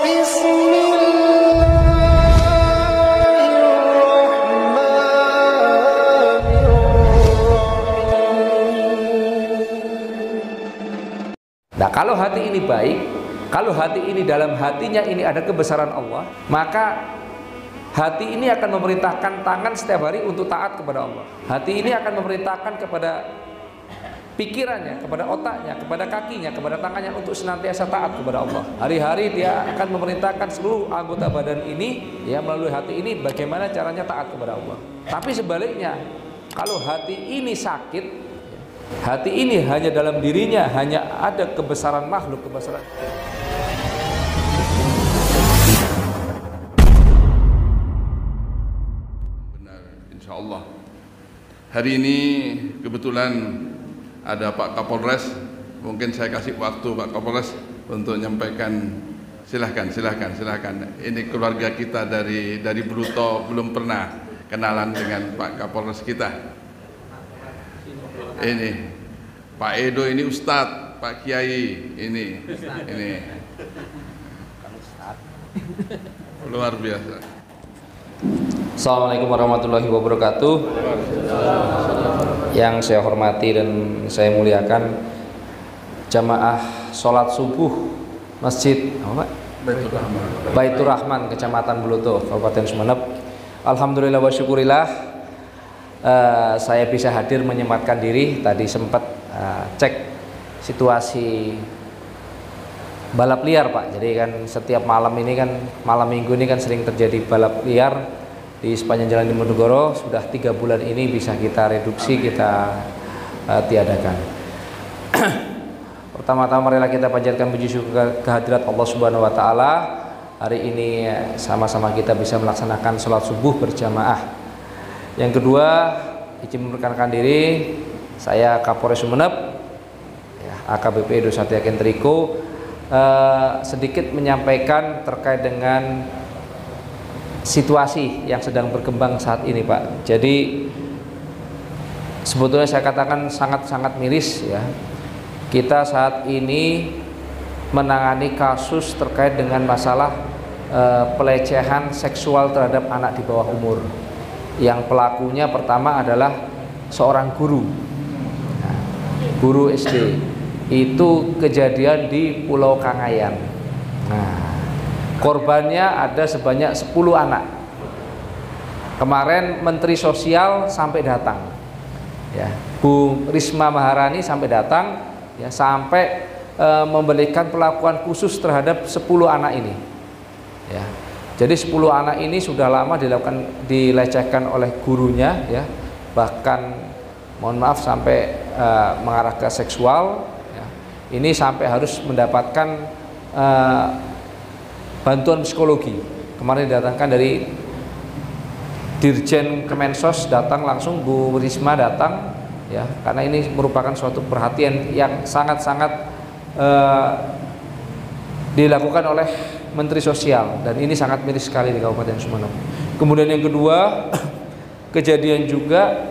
Nah, kalau hati ini baik, kalau hati ini dalam hatinya ini ada kebesaran Allah, maka hati ini akan memerintahkan tangan setiap hari untuk taat kepada Allah. Hati ini akan memerintahkan kepada pikirannya, kepada otaknya, kepada kakinya, kepada tangannya untuk senantiasa taat kepada Allah. Hari-hari dia akan memerintahkan seluruh anggota badan ini, ya, melalui hati ini bagaimana caranya taat kepada Allah. Tapi sebaliknya, kalau hati ini sakit, hati ini hanya dalam dirinya hanya ada kebesaran makhluk, kebesaran. Benar, insya Allah. Hari ini kebetulan ada Pak Kapolres. Mungkin saya kasih waktu Pak Kapolres untuk menyampaikan. Silahkan. Ini keluarga kita dari Bruto belum pernah kenalan dengan Pak Kapolres kita. Ini Pak Edo, ini Ustadz, Pak Kiai, ini luar biasa. Assalamualaikum warahmatullahi wabarakatuh. Yang saya hormati dan saya muliakan jamaah sholat subuh Masjid Baitur Rahman, Kecamatan Buluto, Kabupaten Sumeneb. Alhamdulillah wa syukurillah, saya bisa hadir menyempatkan diri. Tadi sempat cek situasi balap liar, Pak. Jadi kan setiap malam ini kan, malam minggu ini kan sering terjadi balap liar di sepanjang Jalan Diponegoro. Sudah 3 bulan ini bisa kita reduksi, kita tiadakan. Pertama-tama marilah kita panjatkan puji syukur kehadirat Allah Subhanahu wa taala. Hari ini sama-sama kita bisa melaksanakan sholat subuh berjamaah. Yang kedua, izin memperkenalkan diri, saya Kapolres Sumeneb, ya, AKBP Edo Satya Kentriko, sedikit menyampaikan terkait dengan situasi yang sedang berkembang saat ini, Pak. Jadi sebetulnya saya katakan sangat-sangat miris, ya. Kita saat ini menangani kasus terkait dengan masalah pelecehan seksual terhadap anak di bawah umur. Yang pelakunya pertama adalah seorang guru, guru SD. Itu kejadian di Pulau Kangayan. Nah, korbannya ada sebanyak 10 anak. Kemarin Menteri Sosial sampai datang, ya, Bu Risma Maharani sampai datang, ya, sampai memberikan perlakuan khusus terhadap 10 anak ini, ya. Jadi 10 anak ini sudah lama dilecehkan oleh gurunya, ya, bahkan mohon maaf sampai mengarah ke seksual, ya. Ini sampai harus mendapatkan bantuan psikologi. Kemarin didatangkan dari Dirjen Kemensos, datang langsung, Bu Risma datang, ya, karena ini merupakan suatu perhatian yang sangat-sangat dilakukan oleh Menteri Sosial, dan ini sangat miris sekali di Kabupaten Sumeneb. Kemudian yang kedua, kejadian juga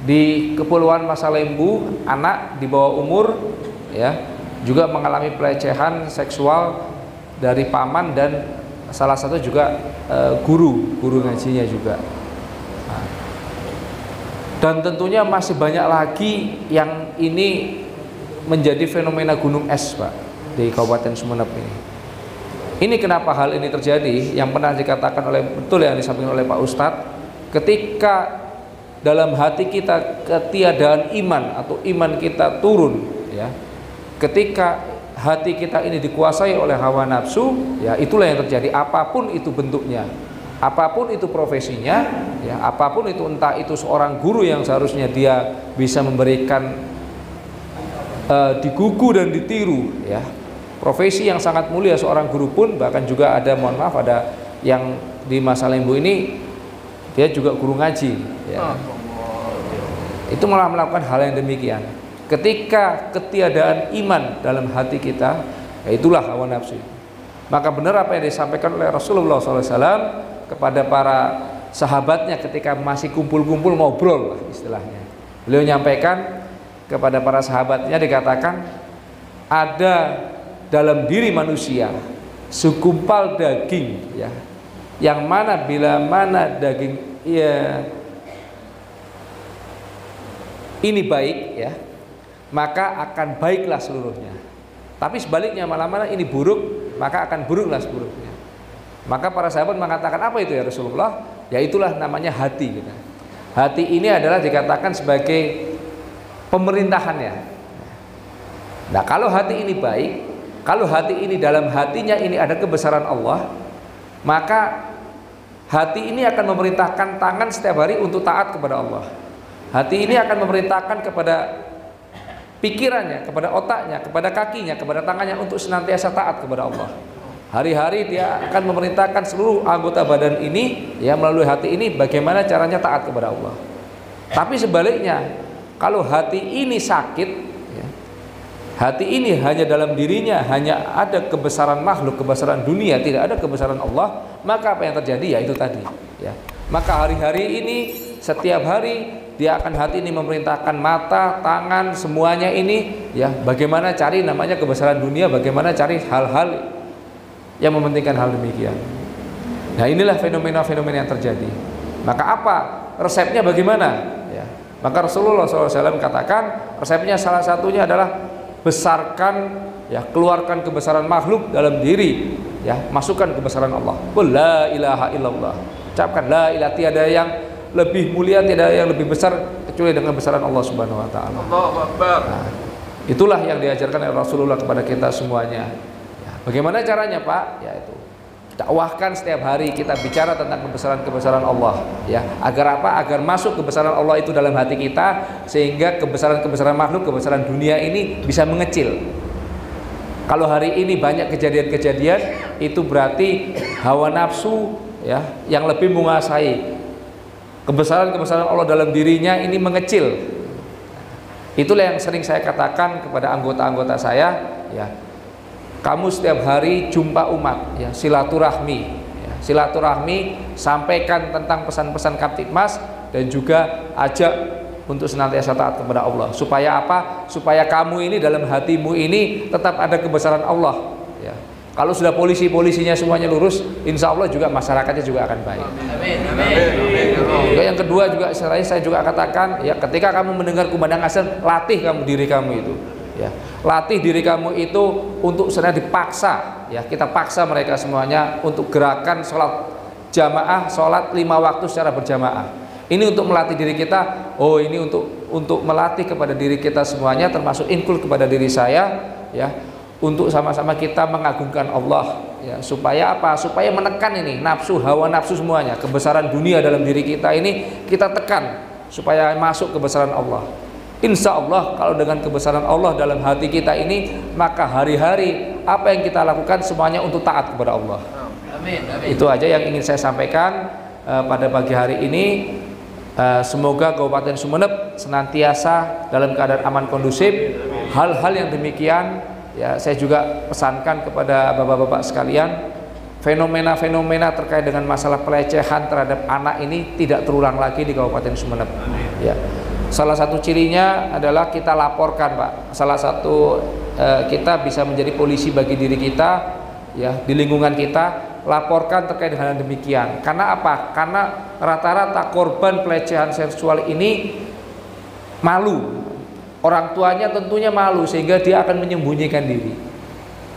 di Kepulauan Masalembu, anak di bawah umur, ya, juga mengalami pelecehan seksual dari paman dan salah satu juga guru ngajinya juga. Nah, dan tentunya masih banyak lagi yang ini menjadi fenomena gunung es, Pak, di Kabupaten Sumeneb ini. Ini kenapa hal ini terjadi? Yang pernah dikatakan oleh, betul yang disampaikan oleh Pak Ustadz, ketika dalam hati kita ketiadaan iman atau iman kita turun, ya, ketika hati kita ini dikuasai oleh hawa nafsu, ya, itulah yang terjadi. Apapun itu bentuknya, apapun itu profesinya, ya, apapun itu, entah itu seorang guru yang seharusnya dia bisa memberikan digugu dan ditiru, ya, profesi yang sangat mulia seorang guru pun, bahkan juga ada, mohon maaf, ada yang di Masalembu ini dia juga guru ngaji, ya. Itu malah melakukan hal yang demikian. Ketika ketiadaan iman dalam hati kita, ya, itulah hawa nafsu. Maka benar apa yang disampaikan oleh Rasulullah SAW kepada para sahabatnya ketika masih kumpul-kumpul ngobrol, istilahnya. Beliau menyampaikan kepada para sahabatnya, dikatakan ada dalam diri manusia segumpal daging, ya, yang mana bila mana daging ya ini baik, ya, maka akan baiklah seluruhnya. Tapi sebaliknya malah mana ini buruk, maka akan buruklah seluruhnya. Maka para sahabat mengatakan, apa itu ya Rasulullah? Ya itulah namanya hati gitu. Hati ini adalah dikatakan sebagai pemerintahannya. Nah, kalau hati ini baik, kalau hati ini dalam hatinya ini ada kebesaran Allah, maka hati ini akan memerintahkan tangan setiap hari untuk taat kepada Allah. Hati ini akan memerintahkan kepada pikirannya, kepada otaknya, kepada kakinya, kepada tangannya untuk senantiasa taat kepada Allah. Hari-hari dia akan memerintahkan seluruh anggota badan ini, ya, melalui hati ini bagaimana caranya taat kepada Allah. Tapi sebaliknya, kalau hati ini sakit, ya, hati ini hanya dalam dirinya hanya ada kebesaran makhluk, kebesaran dunia, tidak ada kebesaran Allah, maka apa yang terjadi? Ya itu tadi, ya. Maka hari-hari ini, setiap hari dia akan hati ini memerintahkan mata, tangan, semuanya ini, ya, bagaimana cari namanya kebesaran dunia, bagaimana cari hal-hal yang mementingkan hal demikian. Nah, inilah fenomena-fenomena yang terjadi. Maka apa resepnya, bagaimana? Ya. Maka Rasulullah SAW katakan resepnya salah satunya adalah besarkan, ya, keluarkan kebesaran makhluk dalam diri, ya, masukkan kebesaran Allah. La ilaha illallah. Ucapkan la ilaha, tiada yang lebih mulia, tiada yang lebih besar kecuali dengan besaran Allah Subhanahu wa taala. Allahu Akbar. Nah, itulah yang diajarkan oleh Rasulullah kepada kita semuanya. Bagaimana caranya, Pak? Ya itu. Dakwahkan setiap hari, kita bicara tentang kebesaran-kebesaran Allah, ya. Agar apa? Agar masuk kebesaran Allah itu dalam hati kita, sehingga kebesaran-kebesaran makhluk, kebesaran dunia ini bisa mengecil. Kalau hari ini banyak kejadian-kejadian, itu berarti hawa nafsu, ya, yang lebih menguasai. Kebesaran-kebesaran Allah dalam dirinya ini mengecil. Itulah yang sering saya katakan kepada anggota-anggota saya, ya. Kamu setiap hari jumpa umat, ya, silaturahmi, ya, silaturahmi, sampaikan tentang pesan-pesan Kamtibmas dan juga ajak untuk senantiasa taat kepada Allah. Supaya apa? Supaya kamu ini dalam hatimu ini tetap ada kebesaran Allah, ya. Kalau sudah polisinya semuanya lurus, insya Allah juga masyarakatnya juga akan baik. Amin. Amin. Yang kedua juga saya juga katakan, ya, ketika kamu mendengar kumandang azan, latih kamu diri kamu itu. Ya, latih diri kamu itu untuk sebenarnya dipaksa, ya, kita paksa mereka semuanya untuk gerakan sholat jamaah, sholat 5 waktu secara berjamaah. Ini untuk melatih diri kita. Oh, ini untuk melatih kepada diri kita semuanya, termasuk include kepada diri saya, ya, untuk sama-sama kita mengagungkan Allah, ya, supaya apa? Supaya menekan ini nafsu, hawa nafsu semuanya, kebesaran dunia dalam diri kita ini kita tekan supaya masuk kebesaran Allah. Insya Allah kalau dengan kebesaran Allah dalam hati kita ini, maka hari-hari apa yang kita lakukan semuanya untuk taat kepada Allah. Amin. Itu aja yang ingin saya sampaikan pada pagi hari ini. Semoga Kabupaten Sumeneb senantiasa dalam keadaan aman, kondusif. Hal-hal yang demikian, ya, saya juga pesankan kepada bapak-bapak sekalian, fenomena-fenomena terkait dengan masalah pelecehan terhadap anak ini tidak terulang lagi di Kabupaten Sumeneb. Ya. Salah satu cirinya adalah kita laporkan, Pak. Salah satu kita bisa menjadi polisi bagi diri kita, ya, di lingkungan kita, laporkan terkait dengan demikian. Karena apa? Karena rata-rata korban pelecehan seksual ini malu. Orang tuanya tentunya malu sehingga dia akan menyembunyikan diri.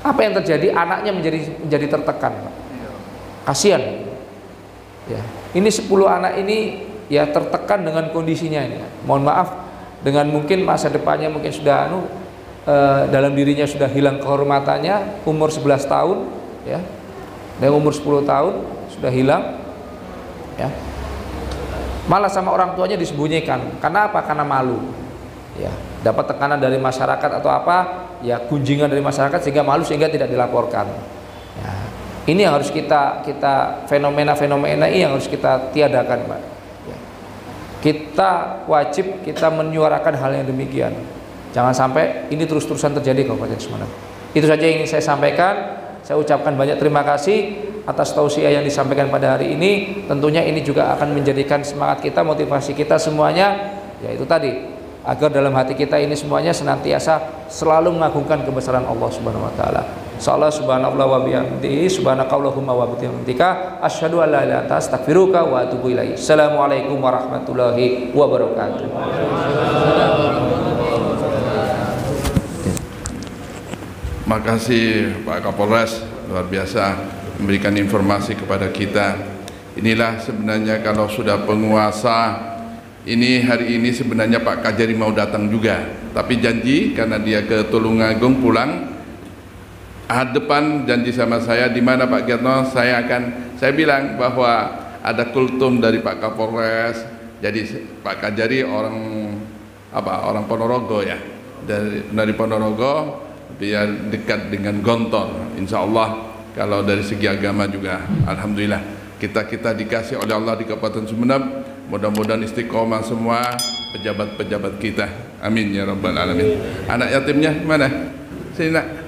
Apa yang terjadi? Anaknya menjadi tertekan, Pak. Kasihan. Ya. Ini 10 anak ini, ya, tertekan dengan kondisinya ini. Mohon maaf, dengan mungkin masa depannya mungkin sudah dalam dirinya sudah hilang kehormatannya, umur 11 tahun, ya, dan umur 10 tahun sudah hilang, ya. Malah sama orang tuanya disembunyikan. Karena apa? Karena malu, ya, dapat tekanan dari masyarakat atau apa, ya, gunjingan dari masyarakat sehingga malu, sehingga tidak dilaporkan. Ya. Ini yang harus kita fenomena-fenomena ini yang harus kita tiadakan, Pak. Kita wajib kita menyuarakan hal yang demikian. Jangan sampai ini terus-terusan terjadi di Kabupaten Sumeneb. Itu saja yang ingin saya sampaikan. Saya ucapkan banyak terima kasih atas tausiah yang disampaikan pada hari ini. Tentunya ini juga akan menjadikan semangat kita, motivasi kita semuanya, yaitu tadi, agar dalam hati kita ini semuanya senantiasa selalu mengagungkan kebesaran Allah Subhanahu wa taala. Insyaallah subhanallah wa bihamdihi subhanakallahumma wa bihamdika asyhadu an la ilaha illa anta astaghfiruka wa atubu ilaik. Assalamualaikum warahmatullahi wabarakatuh. Makasih Pak Kapolres, luar biasa memberikan informasi kepada kita. Inilah sebenarnya kalau sudah penguasa ini, hari ini sebenarnya Pak Kajari mau datang juga, tapi janji karena dia ke Tulungagung pulang, depan janji sama saya, di mana Pak Giatno, saya bilang bahwa ada kultum dari Pak Kapolres. Jadi Pak Kajari orang Ponorogo ya, dari Ponorogo, biar dekat dengan Gontor. Insya Allah kalau dari segi agama juga alhamdulillah kita dikasih oleh Allah di Kabupaten Sumeneb. Mudah-mudahan istiqomah semua pejabat-pejabat kita, amin ya rabbal alamin. Anak yatimnya mana? Sini nak.